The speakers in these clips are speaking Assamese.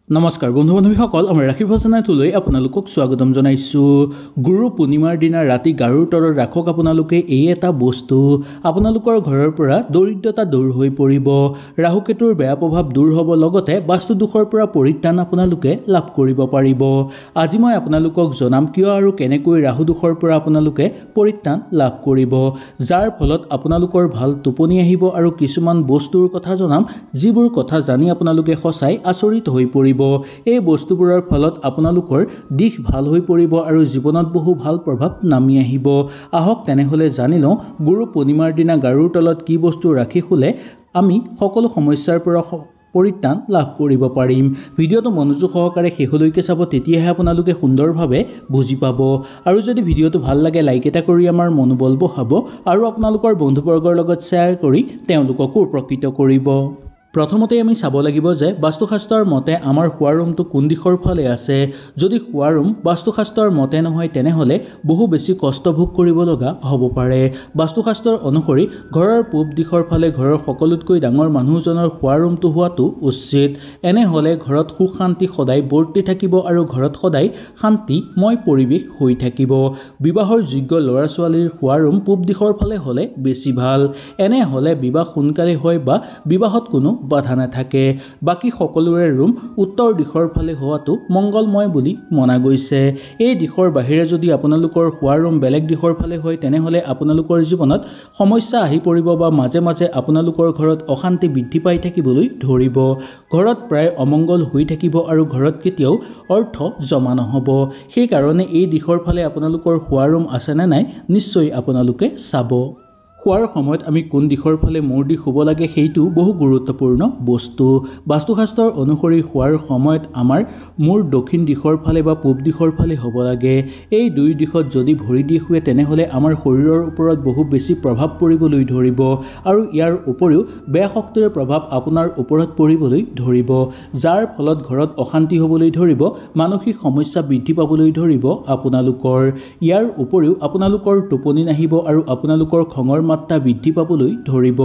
নমস্কাৰ বন্ধু বান্ধৱীসকল, আমাৰ ৰাশিফল চেনেলটোলৈ আপোনালোকক স্বাগতম জনাইছোঁ। গুৰু পূৰ্ণিমাৰ দিনা ৰাতি গাৰুৰ তলত ৰাখক আপোনালোকে এই এটা বস্তু। আপোনালোকৰ ঘৰৰ পৰা দৰিদ্ৰতা দূৰ হৈ পৰিব, ৰাহুকেতুৰ বেয়া প্ৰভাৱ দূৰ হ'ব, লগতে বাস্তু দোষৰ পৰা পৰিত্ৰাণ আপোনালোকে লাভ কৰিব পাৰিব। আজি মই আপোনালোকক জনাম কিয় আৰু কেনেকৈ ৰাহু দোষৰ পৰা আপোনালোকে পৰিত্ৰাণ লাভ কৰিব, যাৰ ফলত আপোনালোকৰ ভাল টোপনি আহিব, আৰু কিছুমান বস্তুৰ কথা জনাম যিবোৰ কথা জানি আপোনালোকে সঁচাই আচৰিত হৈ পৰিব। এই বস্তুবোৰৰ ফলত আপোনালোকৰ দিশ ভাল হৈ পৰিব আৰু জীৱনত বহু ভাল প্ৰভাৱ নামি আহিব। আহক তেনেহ'লে জানি লওঁ গুৰু পূৰ্ণিমাৰ দিনা গাৰুৰ তলত কি বস্তু ৰাখি শুলে আমি সকলো সমস্যাৰ পৰা পৰিত্ৰাণ লাভ কৰিব পাৰিম। ভিডিঅ'টো মনোযোগ সহকাৰে শেষলৈকে চাব, তেতিয়াহে আপোনালোকে সুন্দৰভাৱে বুজি পাব। আৰু যদি ভিডিঅ'টো ভাল লাগে লাইক এটা কৰি আমাৰ মনোবল বঢ়াব আৰু আপোনালোকৰ বন্ধুবৰ্গৰ লগত শ্বেয়াৰ কৰি তেওঁলোককো উপকৃত কৰিব। প্ৰথমতে আমি চাব লাগিব যে বাস্তুশাস্ত্ৰৰ মতে আমাৰ শোৱাৰ ৰুমটো কোন দিশৰ ফালে আছে। যদি শোৱাৰ ৰুম বাস্তুশাস্ত্ৰৰ মতে নহয় তেনেহ'লে বহু বেছি কষ্ট ভোগ কৰিব লগা হ'ব পাৰে। বাস্তুশাস্ত্ৰৰ অনুসৰি ঘৰৰ পূব দিশৰ ফালে ঘৰৰ সকলোতকৈ ডাঙৰ মানুহজনৰ শোৱাৰ ৰুমটো হোৱাটো উচিত। এনেহ'লে ঘৰত সুখ শান্তি সদায় বৰ্তি থাকিব আৰু ঘৰত সদায় শান্তিময় পৰিৱেশ হৈ থাকিব। বিবাহৰ যোগ্য ল'ৰা ছোৱালীৰ শোৱাৰ ৰুম পূব দিশৰ ফালে হ'লে বেছি ভাল। এনেহ'লে বিবাহ সোনকালে হয় বা বিবাহত কোনো বাধা নাথাকে। বাকী সকলোৰে ৰুম উত্তৰ দিশৰ ফালে হোৱাটো মংগলময় বুলি মনা গৈছে। এই দিশৰ বাহিৰে যদি আপোনালোকৰ শোৱাৰ ৰুম বেলেগ দিশৰ ফালে হয় তেনেহ'লে আপোনালোকৰ জীৱনত সমস্যা আহি পৰিব বা মাজে মাজে আপোনালোকৰ ঘৰত অশান্তি বৃদ্ধি পাই থাকিবলৈ ধৰিব। ঘৰত প্ৰায় অমংগল হৈ থাকিব আৰু ঘৰত কেতিয়াও অৰ্থ জমা নহ'ব। সেইকাৰণে এই দিশৰ ফালে আপোনালোকৰ শোৱাৰ ৰুম আছেনে নাই নিশ্চয় আপোনালোকে চাব। শোৱাৰ সময়ত আমি কোন দিশৰ ফালে মূৰ দি শুব লাগে সেইটো বহু গুৰুত্বপূৰ্ণ বস্তু। বাস্তুশাস্ত্ৰৰ অনুসৰি শোৱাৰ সময়ত আমাৰ মূৰ দক্ষিণ দিশৰ ফালে বা পূব দিশৰ ফালে হ'ব লাগে। এই দুই দিশত যদি ভৰি দি শুৱে তেনেহ'লে আমাৰ শৰীৰৰ ওপৰত বহু বেছি প্ৰভাৱ পৰিবলৈ ধৰিব আৰু ইয়াৰ উপৰিও বেয়া শক্তিৰ প্ৰভাৱ আপোনাৰ ওপৰত পৰিবলৈ ধৰিব, যাৰ ফলত ঘৰত অশান্তি হ'বলৈ ধৰিব, মানসিক সমস্যা বৃদ্ধি পাবলৈ ধৰিব আপোনালোকৰ। ইয়াৰ উপৰিও আপোনালোকৰ টোপনি নাহিব আৰু আপোনালোকৰ খঙৰ মাত্ৰা বৃদ্ধি পাবলৈ ধৰিব।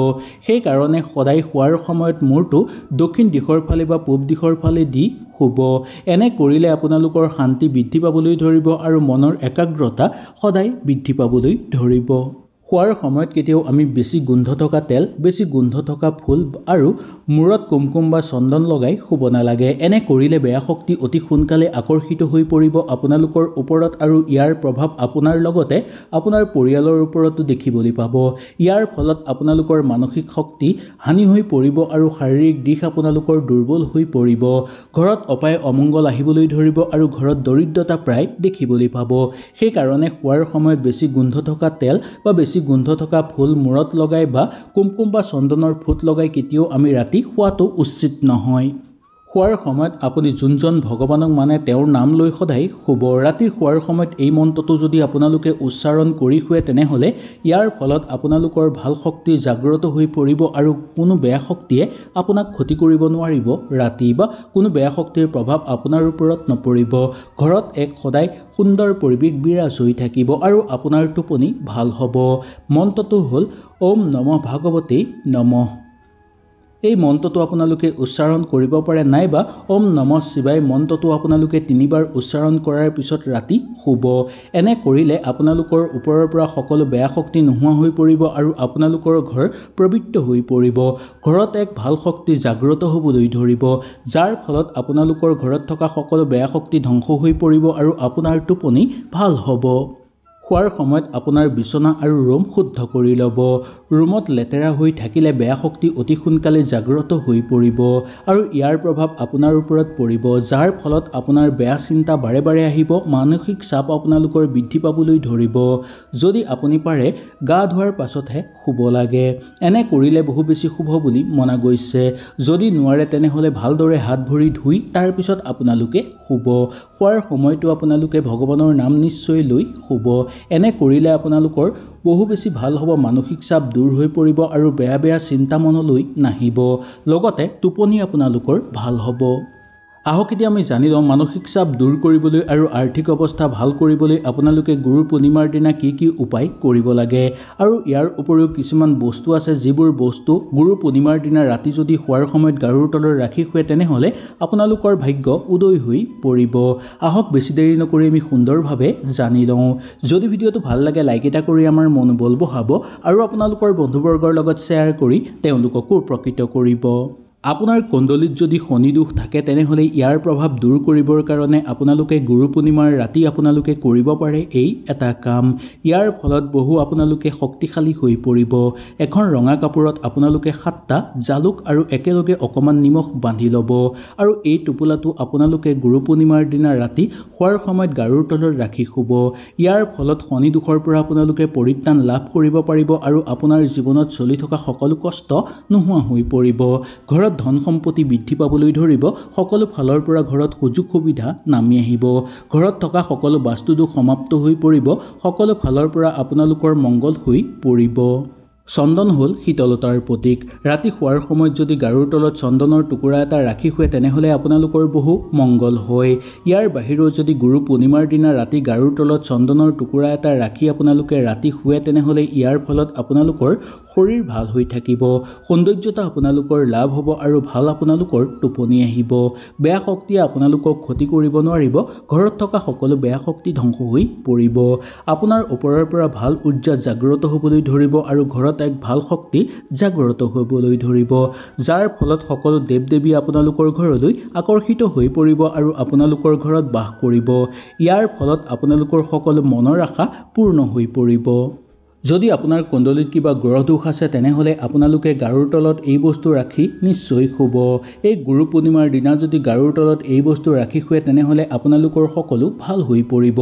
সেইকাৰণে সদায় শোৱাৰ সময়ত মূৰটো দক্ষিণ দিশৰ ফালে বা পূব দিশৰ ফালে দি শুব। এনে কৰিলে আপোনালোকৰ শান্তি বৃদ্ধি পাবলৈ ধৰিব আৰু মনৰ একাগ্ৰতা সদায় বৃদ্ধি পাবলৈ ধৰিব। শোৱাৰ সময়ত কেতিয়াও আমি বেছি গোন্ধ থকা তেল, বেছি গোন্ধ থকা ফুল আৰু মূৰত কুমকুম বা চন্দন লগাই শুব নালাগে। এনে কৰিলে বেয়া শক্তি অতি সোনকালে আকৰ্ষিত হৈ পৰিব আপোনালোকৰ ওপৰত আৰু ইয়াৰ প্ৰভাৱ আপোনাৰ লগতে আপোনাৰ পৰিয়ালৰ ওপৰতো দেখিবলৈ পাব। ইয়াৰ ফলত আপোনালোকৰ মানসিক শক্তি হানি হৈ পৰিব আৰু শাৰীৰিক দিশ আপোনালোকৰ দুৰ্বল হৈ পৰিব। ঘৰত অপায় অমংগল আহিবলৈ ধৰিব আৰু ঘৰত দৰিদ্ৰতা প্ৰায় দেখিবলৈ পাব। সেইকাৰণে শোৱাৰ সময়ত বেছি গোন্ধ থকা তেল বা বেছি গোন্ধ থকা ফুল মূৰত লগাই বা কুমকুম বা চন্দনৰ ফুট লগাই কেতিয়াও আমি ৰাতি শোৱাটো উচিত নহয়। শোৱাৰ সময়ত আপুনি যোনজন ভগৱানক মানে তেওঁৰ নাম লৈ সদায় শুব। ৰাতি শোৱাৰ সময়ত এই মন্ত্ৰটো যদি আপোনালোকে উচ্চাৰণ কৰি শুৱে তেনেহ'লে ইয়াৰ ফলত আপোনালোকৰ ভাল শক্তি জাগ্ৰত হৈ পৰিব আৰু কোনো বেয়া শক্তিয়ে আপোনাক ক্ষতি কৰিব নোৱাৰিব ৰাতি, বা কোনো বেয়া শক্তিৰ প্ৰভাৱ আপোনাৰ ওপৰত নপৰিব। ঘৰত এক সদায় সুন্দৰ পৰিৱেশ বিৰাজ হৈ থাকিব আৰু আপোনাৰ টোপনি ভাল হ'ব। মন্ত্ৰটো হ'ল ওম নমঃ ভাগৱতে নমঃ। এই মন্ত্ৰটো আপোনালোকে উচ্চাৰণ কৰিব পাৰে, নাইবা ওম নমঃ শিৱায় মন্ত্ৰটো আপোনালোকে 3 বাৰ উচ্চাৰণ কৰাৰ পিছত ৰাতি শুব। এনে কৰিলে আপোনালোকৰ ওপৰৰ পৰা সকলো বেয়া শক্তি নোহোৱা হৈ পৰিব আৰু আপোনালোকৰ ঘৰ পবিত্ৰ হৈ পৰিব। ঘৰত এক ভাল শক্তি জাগ্ৰত হ'বলৈ ধৰিব, যাৰ ফলত আপোনালোকৰ ঘৰত থকা সকলো বেয়া শক্তি ধ্বংস হৈ পৰিব আৰু আপোনাৰ টোপনি ভাল হ'ব। শোৱাৰ সময়ত আপোনাৰ বিচনা আৰু ৰুম শুদ্ধ কৰি ল'ব। ৰুমত লেতেৰা হৈ থাকিলে বেয়া শক্তি অতি সোনকালে জাগ্ৰত হৈ পৰিব আৰু ইয়াৰ প্ৰভাৱ আপোনাৰ ওপৰত পৰিব, যাৰ ফলত আপোনাৰ বেয়া চিন্তা বাৰে বাৰে আহিব, মানসিক চাপ আপোনালোকৰ বৃদ্ধি পাবলৈ ধৰিব। যদি আপুনি পাৰে গা ধোৱাৰ পাছতহে শুব লাগে। এনে কৰিলে বহু বেছি শুভ বুলি মনা গৈছে। যদি নোৱাৰে তেনেহ'লে ভালদৰে হাত ভৰি ধুই তাৰপিছত আপোনালোকে শুব। শোৱাৰ সময়তো আপোনালোকে ভগৱানৰ নাম নিশ্চয় লৈ শুব। এনে কৰিলে আপোনালোকৰ বহু বেছি ভাল হ'ব, মানসিক চাপ দূৰ হৈ পৰিব আৰু বেয়া বেয়া চিন্তা মনলৈ নাহিব, লগতে টোপনি আপোনালোকৰ ভাল হ'ব। আহক এতিয়া আমি জানি লওঁ মানসিক চাপ দূৰ কৰিবলৈ আৰু আৰ্থিক অৱস্থা ভাল কৰিবলৈ আপোনালোকে গুৰু পূৰ্ণিমাৰ দিনা কি কি উপায় কৰিব লাগে আৰু ইয়াৰ উপৰিও কিছুমান বস্তু আছে যিবোৰ বস্তু গুৰু পূৰ্ণিমাৰ দিনা ৰাতি যদি শোৱাৰ সময়ত গাৰুৰ তলত ৰাখি শুৱে তেনেহ'লে আপোনালোকৰ ভাগ্য উদয় হৈ পৰিব। আহক বেছি দেৰি নকৰি আমি সুন্দৰভাৱে জানি লওঁ। যদি ভিডিঅ'টো ভাল লাগে লাইক এটা কৰি আমাৰ মনোবল বঢ়াব আৰু আপোনালোকৰ বন্ধুবৰ্গৰ লগত শ্বেয়াৰ কৰি তেওঁলোককো উপকৃত কৰিব। আপোনাৰ কুণ্ডলীত যদি শনি দোষ থাকে তেনেহ'লে ইয়াৰ প্ৰভাৱ দূৰ কৰিবৰ কাৰণে আপোনালোকে গুৰু পূৰ্ণিমাৰ ৰাতি আপোনালোকে কৰিব পাৰে এই এটা কাম। ইয়াৰ ফলত বহু আপোনালোকে শক্তিশালী হৈ পৰিব। এখন ৰঙা কাপোৰত আপোনালোকে 7টা জালুক আৰু একেলগে অকণমান নিমখ বান্ধি ল'ব আৰু এই টোপোলাটো আপোনালোকে গুৰু পূৰ্ণিমাৰ দিনা ৰাতি শোৱাৰ সময়ত গাৰুৰ তলত ৰাখি শুব। ইয়াৰ ফলত শনি দোষৰ পৰা আপোনালোকে পৰিত্ৰাণ লাভ কৰিব পাৰিব আৰু আপোনাৰ জীৱনত চলি থকা সকলো কষ্ট নোহোৱা হৈ পৰিব। ঘৰত ধন সম্পত্তি বৃদ্ধি পাবলৈ ধৰিব। সকলো ফালৰ পৰা ঘৰত সুযোগ সুবিধা নামি আহিব। ঘৰত থকা সকলো বাস্তুদোষ সমাপ্ত হৈ পৰিব। সকলো ফালৰ পৰা আপোনালোকৰ মংগল হৈ পৰিব। চন্দন হ'ল শীতলতাৰ প্ৰতীক। ৰাতি শোৱাৰ সময়ত যদি গাৰুৰ তলত চন্দনৰ টুকুৰা এটা ৰাখি শুৱে তেনেহ'লে আপোনালোকৰ বহু মংগল হয়। ইয়াৰ বাহিৰেও যদি গুৰু পূৰ্ণিমাৰ দিনা ৰাতি গাৰুৰ তলত চন্দনৰ টুকুৰা এটা ৰাখি আপোনালোকে ৰাতি শুৱে তেনেহ'লে ইয়াৰ ফলত আপোনালোকৰ শৰীৰ ভাল হৈ থাকিব, সৌন্দৰ্যতা আপোনালোকৰ লাভ হ'ব আৰু ভাল আপোনালোকৰ টোপনি আহিব। বেয়া শক্তিয়ে আপোনালোকক ক্ষতি কৰিব নোৱাৰিব। ঘৰত থকা সকলো বেয়া শক্তি ধ্বংস হৈ পৰিব। আপোনাৰ ওপৰৰ পৰা ভাল উৰ্জা জাগ্ৰত হ'বলৈ ধৰিব আৰু ঘৰত এক ভাল শক্তি জাগ্ৰত হ'বলৈ ধৰিব, যাৰ ফলত সকলো দেৱ দেৱী আপোনালোকৰ ঘৰলৈ আকৰ্ষিত হৈ পৰিব আৰু আপোনালোকৰ ঘৰত বাস কৰিব। ইয়াৰ ফলত আপোনালোকৰ সকলো মনৰ আশা পূৰ্ণ হৈ পৰিব। যদি আপোনাৰ কুণ্ডলীত কিবা গ্ৰহ দোষ আছে তেনেহ'লে আপোনালোকে গাৰুৰ তলত এই বস্তু ৰাখি নিশ্চয় শুব। এই গুৰু পূৰ্ণিমাৰ দিনা যদি গাৰুৰ তলত এই বস্তু ৰাখি শুৱে তেনেহ'লে আপোনালোকৰ সকলো ভাল হৈ পৰিব।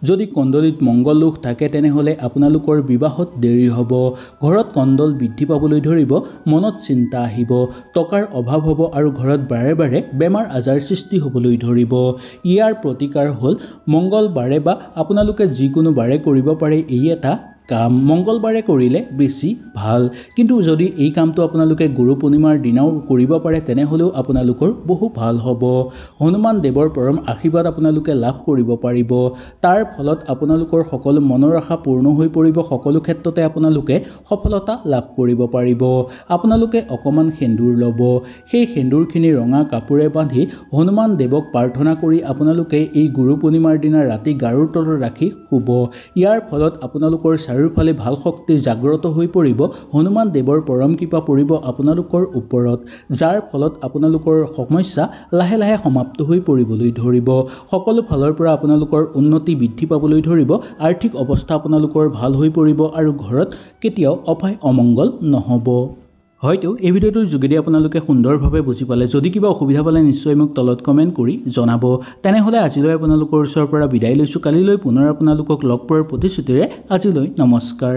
যদি কুণ্ডলীত মংগল দোষ থাকে তেনেহ'লে আপোনালোকৰ বিবাহত দেৰি হ'ব। ঘৰত কণ্ডল বৃদ্ধি পাবলৈ ধৰিব, মনত চিন্তা আহিব, টকাৰ অভাৱ হ'ব আৰু ঘৰত বাৰে বাৰে বেমাৰ আজাৰ সৃষ্টি হ'বলৈ ধৰিব। ইয়াৰ প্ৰতিকাৰ হ'ল মংগলবাৰে বা আপোনালোকে যিকোনো বাৰে কৰিব পাৰে এই এটা কাম। মংগলবাৰে কৰিলে বেছি ভাল, কিন্তু যদি এই কামটো আপোনালোকে গুৰু পূৰ্ণিমাৰ দিনাও কৰিব পাৰে তেনেহ'লেও আপোনালোকৰ বহু ভাল হ'ব। হনুমান দেৱৰ পৰম আশীৰ্বাদ আপোনালোকে লাভ কৰিব পাৰিব। তাৰ ফলত আপোনালোকৰ সকলো মনৰ আশা পূৰ্ণ হৈ পৰিব। সকলো ক্ষেত্ৰতে আপোনালোকে সফলতা লাভ কৰিব পাৰিব। আপোনালোকে অকণমান সেন্দুৰ ল'ব। সেই সেন্দুৰখিনি ৰঙা কাপোৰে বান্ধি হনুমান দেৱক প্ৰাৰ্থনা কৰি আপোনালোকে এই গুৰু পূৰ্ণিমাৰ দিনা ৰাতি গাৰুৰ তলত ৰাখি শুব। ইয়াৰ ফলত আপোনালোকৰ চাৰিওফালে ভাল শক্তি জাগ্ৰত হৈ পৰিব। হনুমান দেৱৰ পৰম কৃপা পৰিব আপোনালোকৰ ওপৰত, যাৰ ফলত আপোনালোকৰ সমস্যা লাহে লাহে সমাপ্ত হৈ পৰিবলৈ ধৰিব। সকলো ফালৰ পৰা আপোনালোকৰ উন্নতি বৃদ্ধি পাবলৈ ধৰিব। আৰ্থিক অৱস্থা আপোনালোকৰ ভাল হৈ পৰিব আৰু ঘৰত কেতিয়াও অপায় অমংগল নহ'ব। হয়তো এই ভিডিঅ'টোৰ যোগেদি আপোনালোকে সুন্দৰভাৱে বুজি পালে। যদি কিবা অসুবিধা পালে নিশ্চয় মোক তলত কমেণ্ট কৰি জনাব। তেনেহ'লে আজিলৈ আপোনালোকৰ ওচৰৰ পৰা বিদায় লৈছোঁ। কালিলৈ পুনৰ আপোনালোকক লগ পোৱাৰ প্ৰতিশ্ৰুতিৰে আজিলৈ নমস্কাৰ।